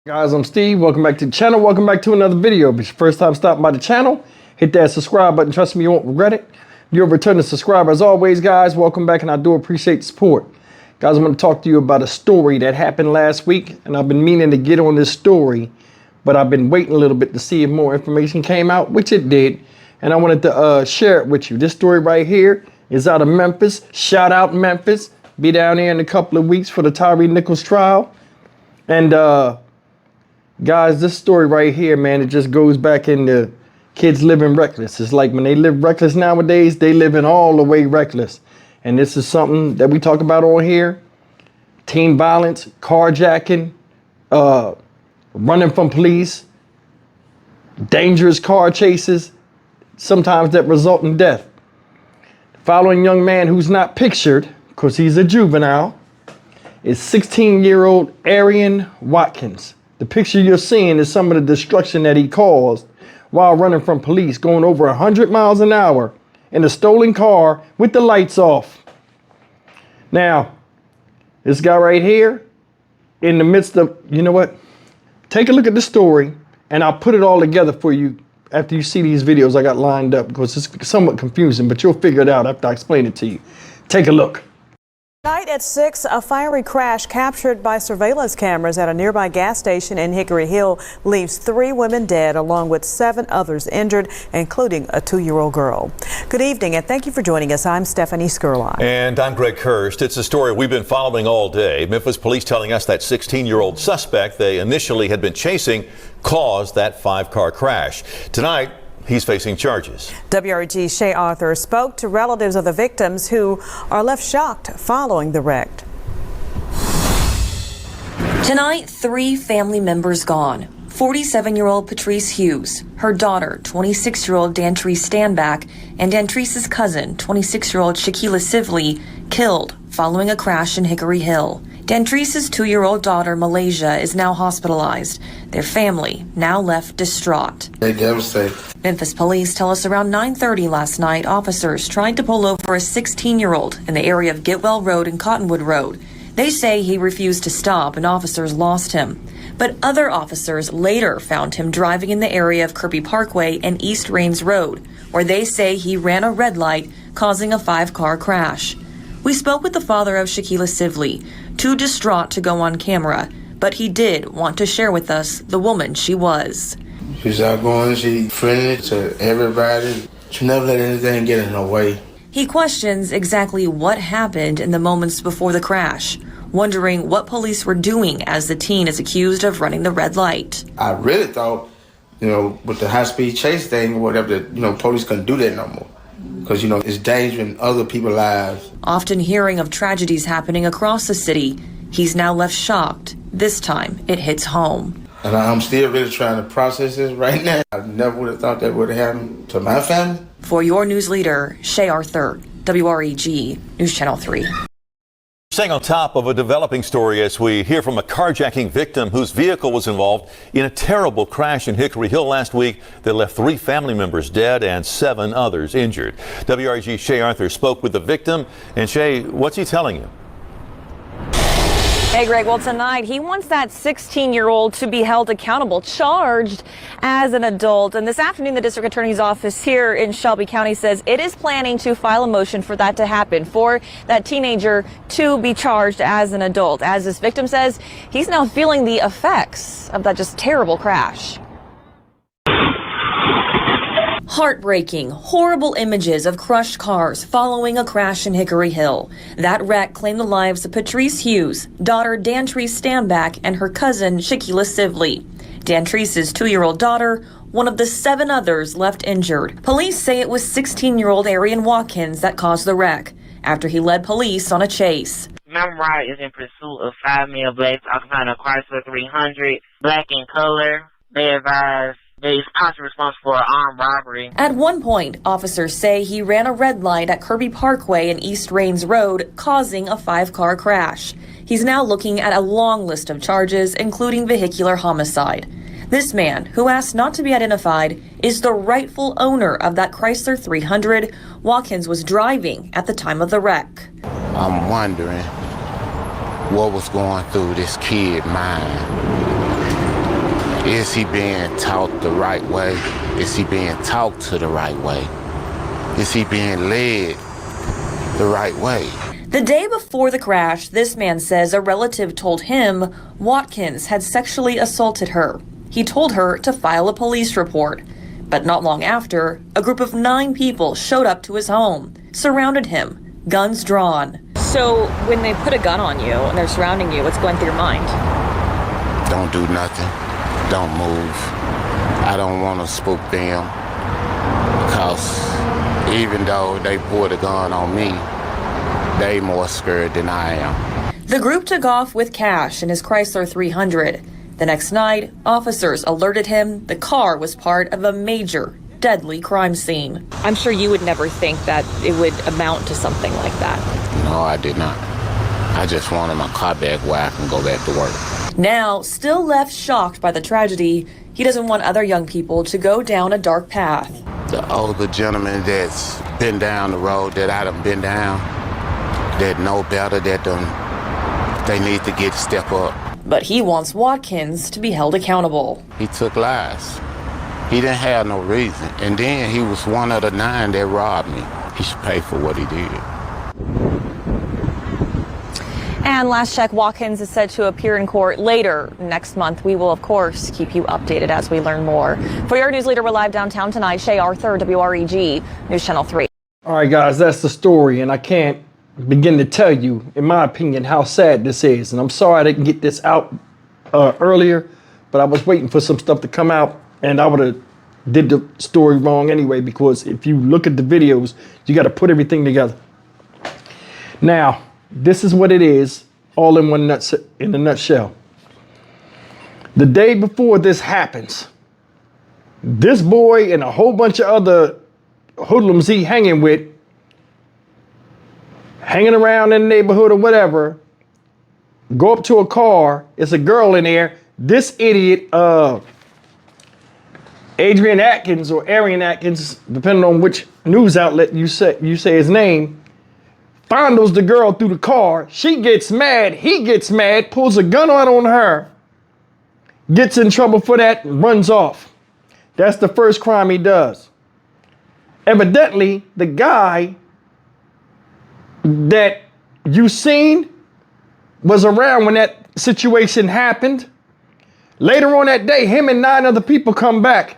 Guys, I'm Steve. Welcome back to the channel. Welcome back to another video. If it's your first time stopping by the channel, hit that subscribe button. Trust me, you won't regret it. You're a returning subscriber. As always, guys, welcome back, and I do appreciate the support. Guys, I'm going to talk to you about a story that happened last week, and I've been meaning to get on this story, but I've been waiting a little bit to see if more information came out, which it did, and I wanted to share it with you. This story right here is out of Memphis. Shout out Memphis. Be down here in a couple of weeks for the Tyree Nichols trial. And guys, this story right here, man, it just goes back into kids living reckless. It's like when they live reckless nowadays, they living all the way reckless. And this is something that we talk about on here. Teen violence, carjacking, running from police, dangerous car chases, sometimes that result in death. The following young man who's not pictured, because he's a juvenile, is 16-year-old Arian Watkins. The picture you're seeing is some of the destruction that he caused while running from police, going over 100 miles an hour in a stolen car with the lights off. Now, this guy right here, in the midst of, you know what? Take a look at the story, and I'll put it all together for you after you see these videos I got lined up, because it's somewhat confusing, but you'll figure it out after I explain it to you. Take a look. Tonight at 6, a fiery crash captured by surveillance cameras at a nearby gas station in Hickory Hill leaves 3 women dead along with 7 others injured, including a 2-year-old girl. Good evening and thank you for joining us. I'm Stephanie Skurlock. And I'm Greg Hurst. It's a story we've been following all day. Memphis police telling us that 16-year-old suspect they initially had been chasing caused that 5-car crash. Tonight, he's facing charges. WREG's Shay Arthur spoke to relatives of the victims who are left shocked following the wreck. Tonight, 3 family members gone. 47-year-old Patrice Hughes, her daughter, 26-year-old Dantrice Standback, and Dantrice's cousin, 26-year-old Shaquila Sivley, killed following a crash in Hickory Hill. Dantrice's 2-year-old daughter, Malaysia, is now hospitalized. Their family now left distraught. They devastated. Memphis police tell us around 9:30 last night, officers tried to pull over a 16-year-old in the area of Getwell Road and Cottonwood Road. They say he refused to stop and officers lost him. But other officers later found him driving in the area of Kirby Parkway and East Rains Road, where they say he ran a red light, causing a 5-car crash. We spoke with the father of Shaquila Sivley, too distraught to go on camera, but he did want to share with us the woman she was. She's outgoing, she's friendly to everybody. She never let anything get in her way. He questions exactly what happened in the moments before the crash, wondering what police were doing as the teen is accused of running the red light. I really thought, with the high-speed chase thing or whatever, that, police couldn't do that no more. Because, it's endangering other people's lives. Often hearing of tragedies happening across the city, he's now left shocked. This time, it hits home. And I'm still really trying to process this right now. I never would have thought that would have happened to my family. For your news leader, Shay Arthur, WREG, News Channel 3. Staying on top of a developing story as we hear from a carjacking victim whose vehicle was involved in a terrible crash in Hickory Hill last week that left 3 family members dead and 7 others injured. WREG's Shay Arthur spoke with the victim. And Shay, what's he telling you? Hey, Greg. Well, tonight he wants that 16-year-old to be held accountable, charged as an adult. And this afternoon, the district attorney's office here in Shelby County says it is planning to file a motion for that to happen, for that teenager to be charged as an adult. As this victim says, he's now feeling the effects of that just terrible crash. Heartbreaking, horrible images of crushed cars following a crash in Hickory Hill. That wreck claimed the lives of Patrice Hughes, daughter Dantrice Standback, and her cousin Shaquila Sivley. Dantrice's 2-year-old daughter, one of the 7 others left injured. Police say it was 16-year-old Arian Watkins that caused the wreck, after he led police on a chase. Memphis is in pursuit of 5 male blacks occupying a Chrysler 300, black in color. They advise that he's possibly responsible for an armed robbery. At one point, officers say he ran a red light at Kirby Parkway and East Rains Road, causing a 5-car crash. He's now looking at a long list of charges, including vehicular homicide. This man, who asked not to be identified, is the rightful owner of that Chrysler 300 Watkins was driving at the time of the wreck. I'm wondering what was going through this kid's mind Is he being taught the right way? Is he being talked to the right way? Is he being led the right way? The day before the crash, this man says a relative told him Watkins had sexually assaulted her. He told her to file a police report. But not long after, a group of 9 people showed up to his home, surrounded him, guns drawn. So when they put a gun on you and they're surrounding you, what's going through your mind? Don't do nothing. Don't move. I don't want to spook them because even though they pulled a gun on me, they more scared than I am. The group took off with Cash in his Chrysler 300. The next night, officers alerted him the car was part of a major, deadly crime scene. I'm sure you would never think that it would amount to something like that. No, I did not. I just wanted my car back where I can go back to work. Now, still left shocked by the tragedy, he doesn't want other young people to go down a dark path. The older gentleman that's been down the road that I done been down, that know better, they need to step up. But he wants Watkins to be held accountable. He took lives. He didn't have no reason. And then he was one of the 9 that robbed me. He should pay for what he did. And last check, Watkins is set to appear in court later next month. We will, of course, keep you updated as we learn more. For your news leader, we're live downtown tonight. Shay Arthur, WREG, News Channel 3. All right, guys, that's the story, and I can't begin to tell you, in my opinion, how sad this is. And I'm sorry I didn't get this out earlier, but I was waiting for some stuff to come out, and I would have did the story wrong anyway, because if you look at the videos, you got to put everything together. Now, this is what it is, all in in a nutshell. The day before this happens, this boy and a whole bunch of other hoodlums he hanging around in the neighborhood or whatever, go up to a car. It's a girl in there. This idiot, Adrian Atkins or Arian Atkins, depending on which news outlet you say his name, fondles the girl through the car. She gets mad. He gets mad, pulls a gun out on her, gets in trouble for that, and runs off. That's the first crime he does. Evidently, the guy that you seen was around when that situation happened. Later on that day, him and 9 other people come back,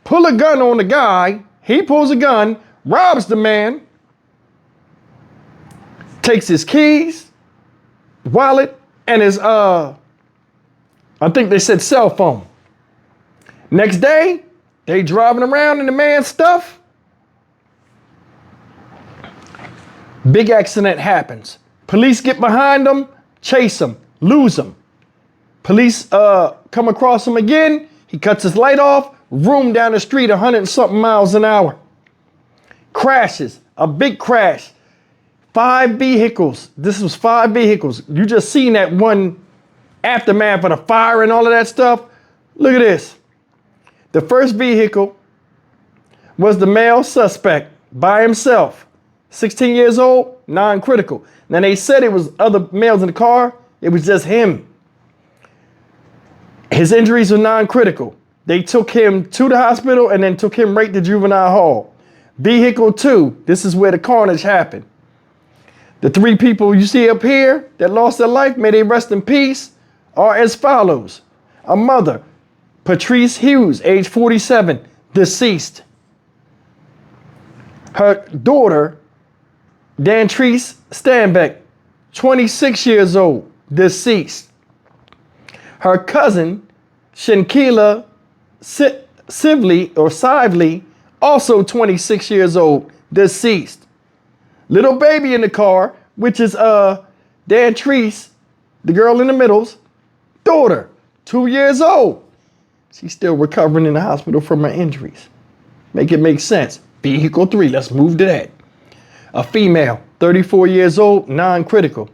pull a gun on the guy. He pulls a gun, robs the man, takes his keys, wallet, and his, I think they said cell phone. Next day, they driving around in the man's stuff. Big accident happens. Police get behind them, chase them, lose them. Police come across him again. He cuts his light off, room down the street, 100 and something miles an hour. Crashes, a big crash. 5 vehicles. This was 5 vehicles. You just seen that one aftermath of the fire and all of that stuff. Look at this. The first vehicle was the male suspect by himself. 16 years old, non-critical. Now they said it was other males in the car. It was just him. His injuries were non-critical. They took him to the hospital and then took him right to juvenile hall. Vehicle 2, this is where the carnage happened. The 3 people you see up here that lost their life, may they rest in peace, are as follows. A mother, Patrice Hughes, age 47, deceased. Her daughter, Dantrice Stanbeck, 26 years old, deceased. Her cousin, Shankila Sively, also 26 years old, deceased. Little baby in the car, which is Dantrice, the girl in the middle's daughter, 2 years old. She's still recovering in the hospital from her injuries. Make it make sense. Vehicle 3, let's move to that. A female, 34 years old, non-critical.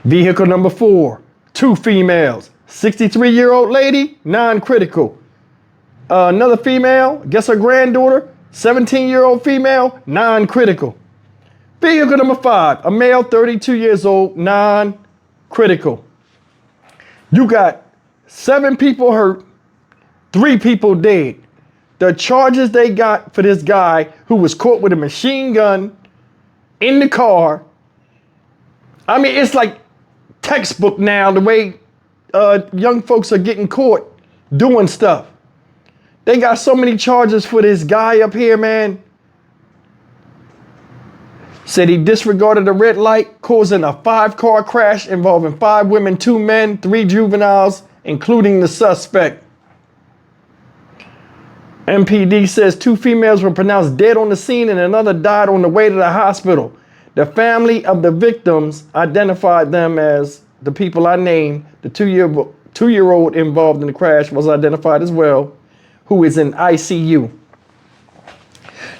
Vehicle number 4, 2 females, 63-year-old lady, non-critical. Another female, guess her granddaughter, 17-year-old female, non-critical. Vehicle number 5, a male, 32 years old, non-critical. You got 7 people hurt, 3 people dead. The charges they got for this guy who was caught with a machine gun in the car. I mean, it's like textbook now, the way young folks are getting caught doing stuff. They got so many charges for this guy up here, man. Said he disregarded a red light, causing a 5-car crash involving 5 women, 2 men, 3 juveniles, including the suspect. MPD says 2 females were pronounced dead on the scene and another died on the way to the hospital. The family of the victims identified them as the people I named. The 2-year-old involved in the crash was identified as well, who is in ICU.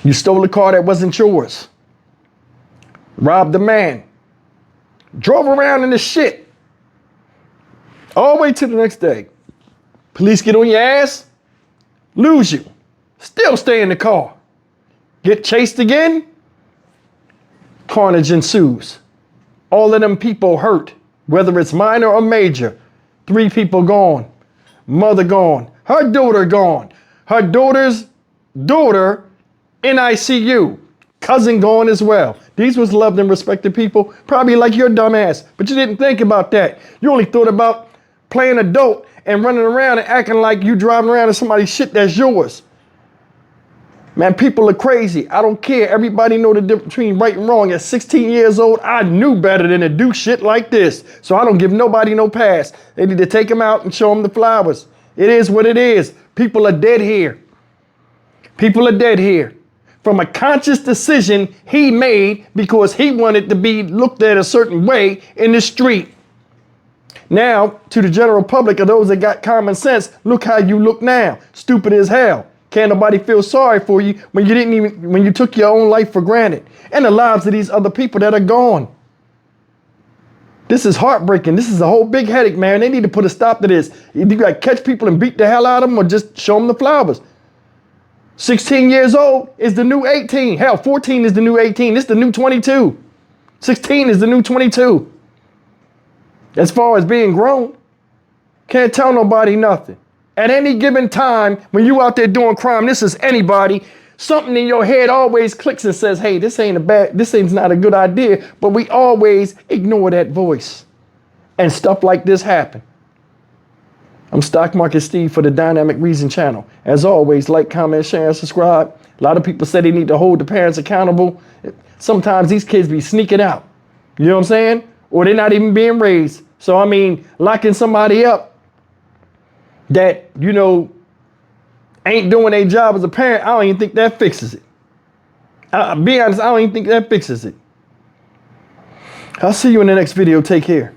You stole a car that wasn't yours. Robbed a man. Drove around in the shit. All the way to the next day. Police get on your ass. Lose you. Still stay in the car. Get chased again. Carnage ensues. All of them people hurt, whether it's minor or major. 3 people gone. Mother gone. Her daughter gone. Her daughter's daughter in ICU. Cousin gone as well. These was loved and respected people, probably like your dumb ass, but you didn't think about that. You only thought about playing adult and running around and acting like you driving around in somebody's shit that's yours. Man, people are crazy. I don't care. Everybody know the difference between right and wrong. At 16 years old, I knew better than to do shit like this. So I don't give nobody no pass. They need to take them out and show them the flowers. It is what it is. People are dead here. People are dead here. From a conscious decision he made because he wanted to be looked at a certain way in the street. Now, to the general public of those that got common sense, look how you look now. Stupid as hell. Can't nobody feel sorry for you when you took your own life for granted and the lives of these other people that are gone. This is heartbreaking. This is a whole big headache, man. They need to put a stop to this. You got to catch people and beat the hell out of them or just show them the flowers. 16 years old is the new 18. Hell, 14 is the new 18. This is the new 22. 16 is the new 22. As far as being grown, can't tell nobody nothing. At any given time, when you out there doing crime, this is anybody, something in your head always clicks and says, hey, this ain't not a good idea, but we always ignore that voice. And stuff like this happen. I'm Stock Market Steve for the Dynamic Reason channel. As always, like, comment, share, and subscribe. A lot of people say they need to hold the parents accountable. Sometimes these kids be sneaking out. You know what I'm saying? Or they're not even being raised. So, I mean, locking somebody up that, you know, ain't doing their job as a parent, I don't even think that fixes it. I'll be honest, I don't even think that fixes it. I'll see you in the next video. Take care.